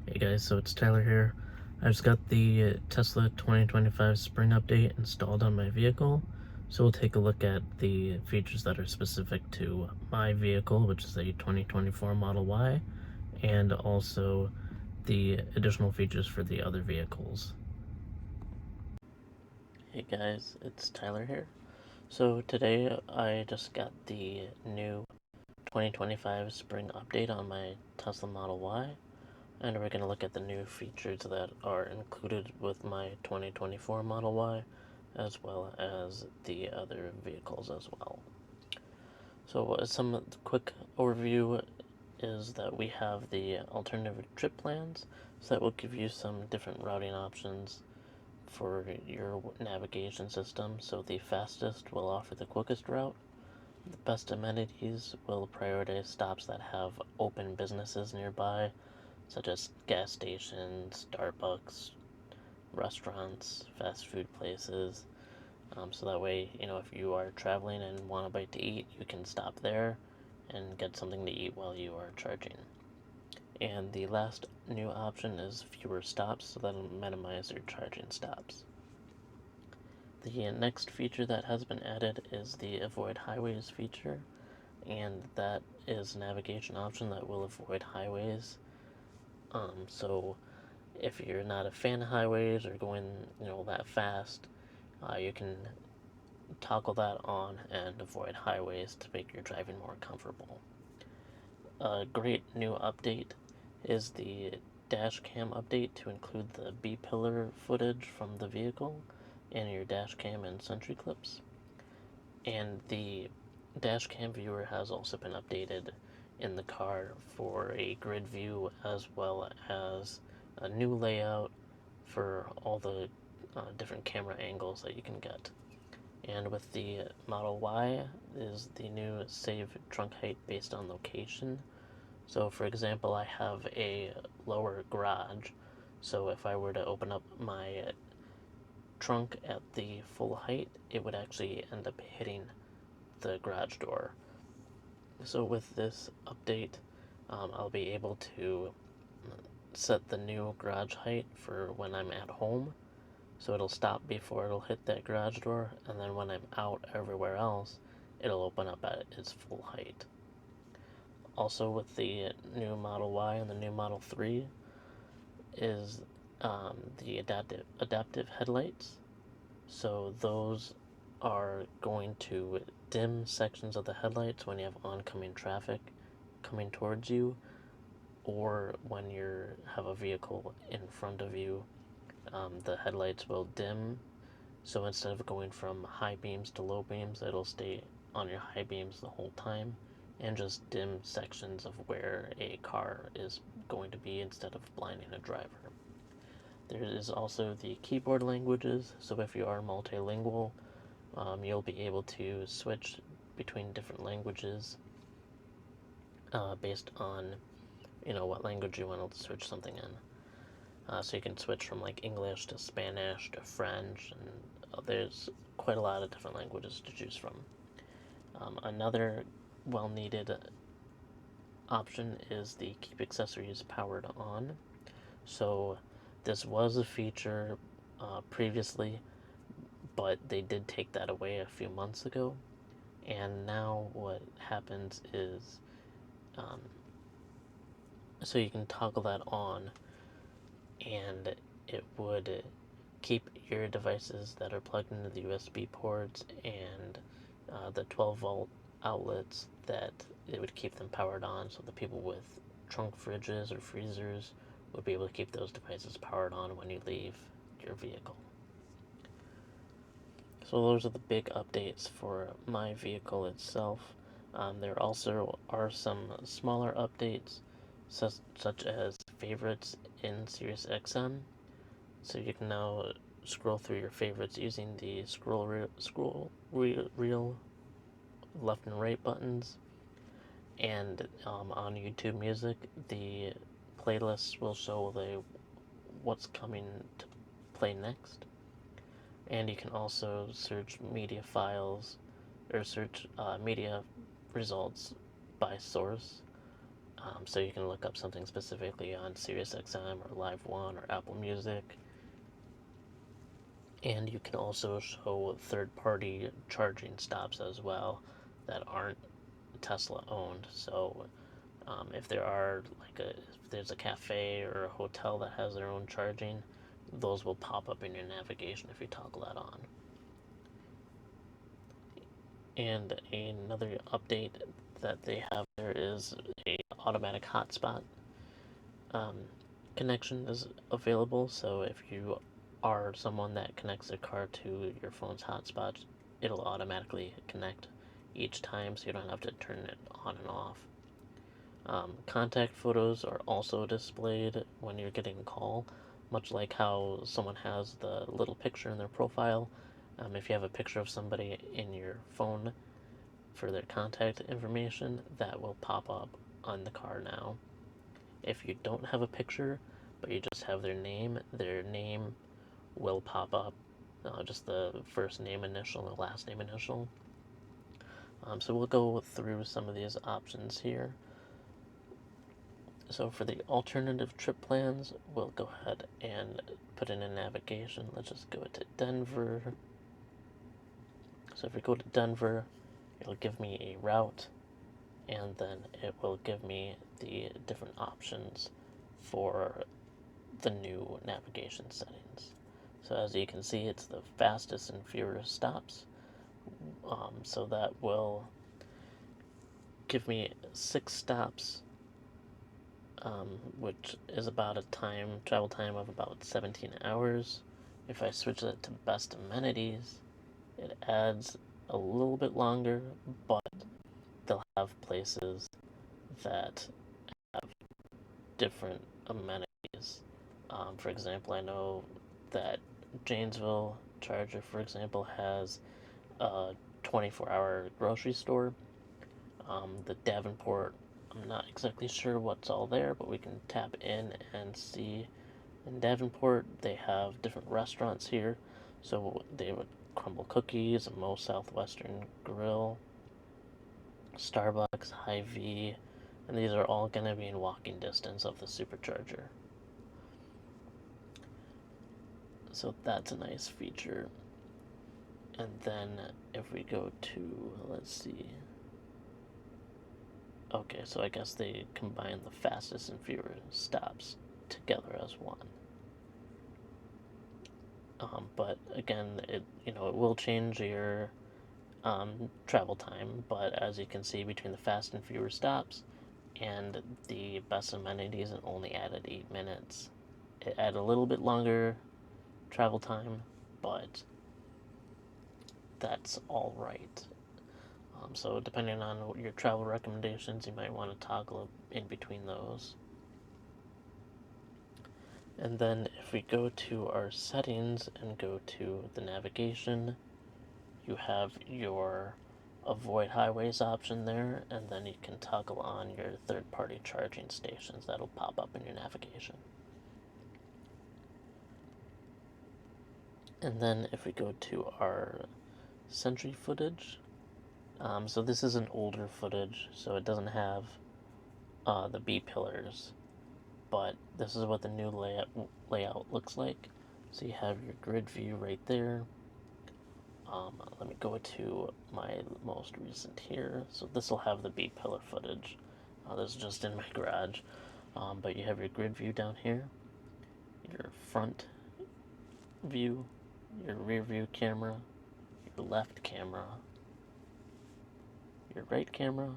Hey guys, so it's Tyler here. I just got the Tesla 2025 Spring Update installed on my vehicle, so we'll take a look at the features that are specific to my vehicle, which is a 2024 Model Y, and also the additional features for the other vehicles. Hey guys, it's Tyler here. So today I just got the new 2025 Spring Update on my Tesla Model Y. And we're going to look at the new features that are included with my 2024 Model Y, as well as the other vehicles as well. So some quick overview is that we have the alternative trip plans, so that will give you some different routing options for your navigation system. So the fastest will offer the quickest route. The best amenities will prioritize stops that have open businesses nearby, such as gas stations, Starbucks, restaurants, fast food places. So that way, if you are traveling and want a bite to eat, you can stop there and get something to eat while you are charging. And the last new option is fewer stops, so that'll minimize your charging stops. The next feature that has been added is the Avoid Highways feature, and that is a navigation option that will avoid highways. So if you're not a fan of highways or going, that fast, you can toggle that on and avoid highways to make your driving more comfortable. A great new update is the dash cam update to include the B-pillar footage from the vehicle in your dash cam and sentry clips. And the dash cam viewer has also been updated in the car for a grid view, as well as a new layout for all the different camera angles that you can get. And with the Model Y is the new save trunk height based on location. So for example, I have a lower garage, so if I were to open up my trunk at the full height, it would actually end up hitting the garage door. So with this update, I'll be able to set the new garage height for when I'm at home, so it'll stop before it'll hit that garage door, and then when I'm out everywhere else, it'll open up at its full height. Also with the new Model Y and the new Model 3 is the adaptive headlights. So those are going to dim sections of the headlights when you have oncoming traffic coming towards you, or when you have a vehicle in front of you. The headlights will dim, so instead of going from high beams to low beams, it'll stay on your high beams the whole time and just dim sections of where a car is going to be instead of blinding a driver. There is also the keyboard languages, so if you are multilingual, you'll be able to switch between different languages based on what language you want to switch something in. So you can switch from like English to Spanish to French, and there's quite a lot of different languages to choose from. Another well-needed option is the keep accessories powered on. So this was a feature previously, but they did take that away a few months ago. And now what happens is, so you can toggle that on, and it would keep your devices that are plugged into the USB ports and the 12-volt outlets, that it would keep them powered on, so the people with trunk fridges or freezers would be able to keep those devices powered on when you leave your vehicle. So those are the big updates for my vehicle itself. There also are some smaller updates, such as favorites in Sirius XM. So you can now scroll through your favorites using the scroll reel left and right buttons. And on YouTube Music, the playlists will show what's coming to play next. And you can also search media files, or search media results by source. So you can look up something specifically on SiriusXM or Live One or Apple Music. And you can also show third-party charging stops as well that aren't Tesla owned. So if there's a cafe or a hotel that has their own charging, those will pop up in your navigation if you toggle that on. And another update that they have there is a automatic hotspot connection is available. So if you are someone that connects their car to your phone's hotspot, it'll automatically connect each time, so you don't have to turn it on and off. Contact photos are also displayed when you're getting a call, much like how someone has the little picture in their profile. If you have a picture of somebody in your phone for their contact information, that will pop up on the car now. If you don't have a picture, but you just have their name will pop up, just the first name initial and the last name initial. So we'll go through some of these options here. So for the alternative trip plans, we'll go ahead and put in a navigation. Let's just go to Denver. So if we go to Denver, it'll give me a route, and then it will give me the different options for the new navigation settings. So as you can see, it's the fastest and furious stops. So that will give me 6 stops, which is about a travel time of about 17 hours. If I switch that to best amenities, it adds a little bit longer, but they'll have places that have different amenities. For example, I know that Janesville Charger, for example, has a 24-hour grocery store. The Davenport, I'm not exactly sure what's all there, but we can tap in and see. In Davenport, they have different restaurants here. So they have Crumble Cookies, Mo Southwestern Grill, Starbucks, Hy-Vee, and these are all going to be in walking distance of the supercharger. So that's a nice feature. And then if we go to, let's see. Okay, so I guess they combine the fastest and furious stops together as one. But again, it will change your travel time. But as you can see, between the fast and furious stops and the best amenities, it only added 8 minutes. It added a little bit longer travel time, but that's all right. So depending on your travel recommendations, you might want to toggle in between those. And then if we go to our settings and go to the navigation, you have your avoid highways option there, and then you can toggle on your third-party charging stations. That'll pop up in your navigation. And then if we go to our Sentry footage, so this is an older footage, so it doesn't have the B pillars, but this is what the new layout looks like. So you have your grid view right there. Let me go to my most recent here. So this will have the B pillar footage. This is just in my garage, but you have your grid view down here, your front view, your rear view camera, your left camera, your right camera,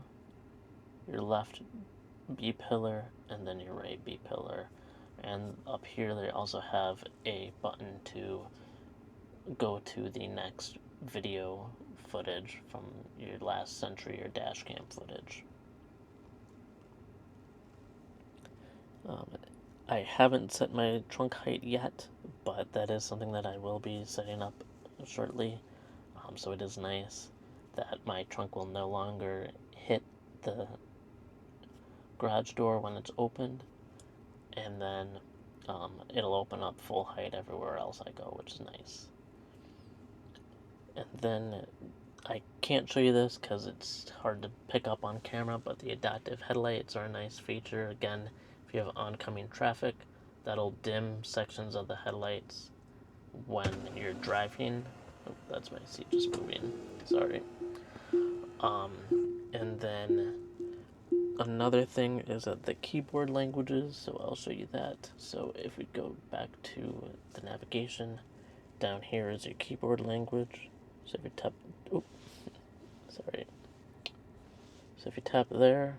your left B pillar, and then your right B pillar. And up here they also have a button to go to the next video footage from your last Sentry or dash cam footage. I haven't set my trunk height yet, but that is something that I will be setting up shortly. So it is nice that my trunk will no longer hit the garage door when it's opened, and then it'll open up full height everywhere else I go, which is nice. And then I can't can't show you this because it's hard to pick up on camera, but the adaptive headlights are a nice feature. Again, if you have oncoming traffic, that'll dim sections of the headlights when you're driving. Oh, that's my seat just moving. Sorry. And then another thing is that the keyboard languages, so I'll show you that. So if we go back to the navigation, down here is your keyboard language. So if you tap, oh, sorry. So if you tap there,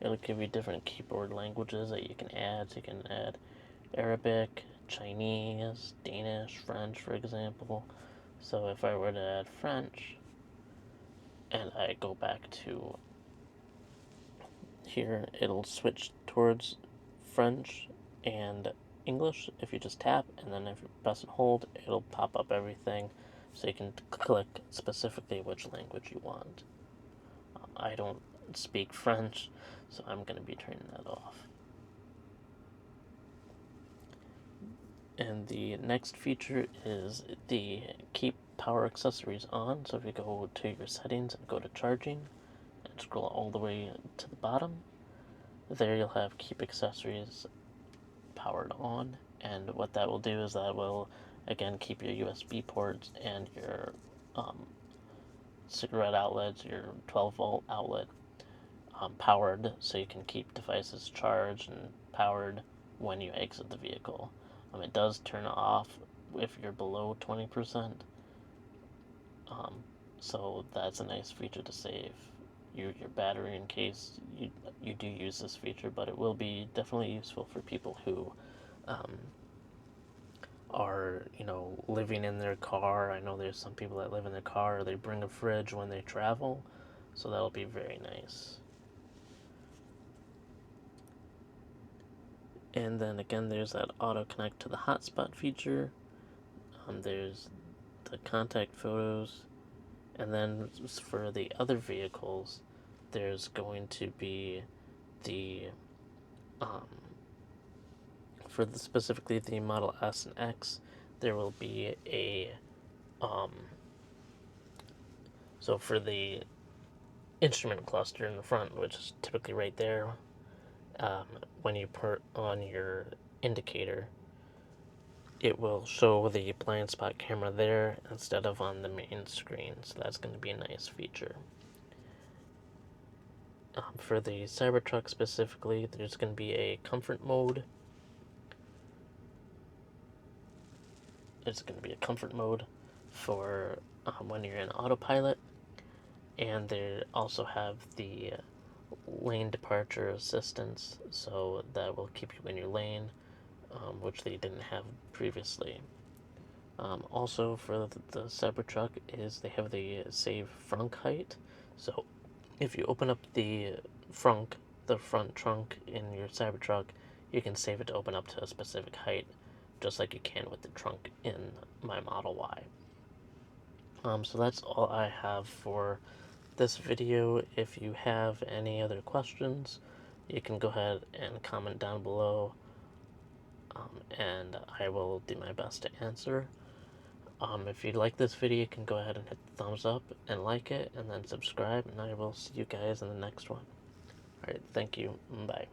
it'll give you different keyboard languages that you can add. So you can add Arabic, Chinese, Danish, French, for example. So if I were to add French, and I go back to here, it'll switch towards French and English if you just tap, and then if you press and hold, it'll pop up everything so you can click specifically which language you want. I don't speak French, so I'm going to be turning that off. And the next feature is the keep power accessories on. So if you go to your settings and go to charging and scroll all the way to the bottom, there you'll have keep accessories powered on. And what that will do is that will again keep your USB ports and your cigarette outlets, your 12-volt outlet powered, so you can keep devices charged and powered when you exit the vehicle. It does turn off if you're below 20%, so that's a nice feature to save your battery in case you do use this feature, but it will be definitely useful for people who are, living in their car. I know there's some people that live in their car, or they bring a fridge when they travel, so that'll be very nice. And then again, there's that auto connect to the hotspot feature. There's the contact photos, and then for the other vehicles, there's going to be the specifically the Model S and X, there will be a so for the instrument cluster in the front, which is typically right there, when you put on your indicator, it will show the blind spot camera there instead of on the main screen, so that's going to be a nice feature. For the Cybertruck specifically, there's going to be a comfort mode. It's going to be a comfort mode for when you're in autopilot, and they also have the lane departure assistance, so that will keep you in your lane, which they didn't have previously. Also for the Cybertruck is they have the save frunk height, so if you open up the front trunk in your Cybertruck, you can save it to open up to a specific height, just like you can with the trunk in my Model Y. So that's all I have for this video. If you have any other questions, you can go ahead and comment down below, and I will do my best to answer. If you like this video, you can go ahead and hit the thumbs up and like it, and then subscribe, and I will see you guys in the next one. Alright, thank you, bye.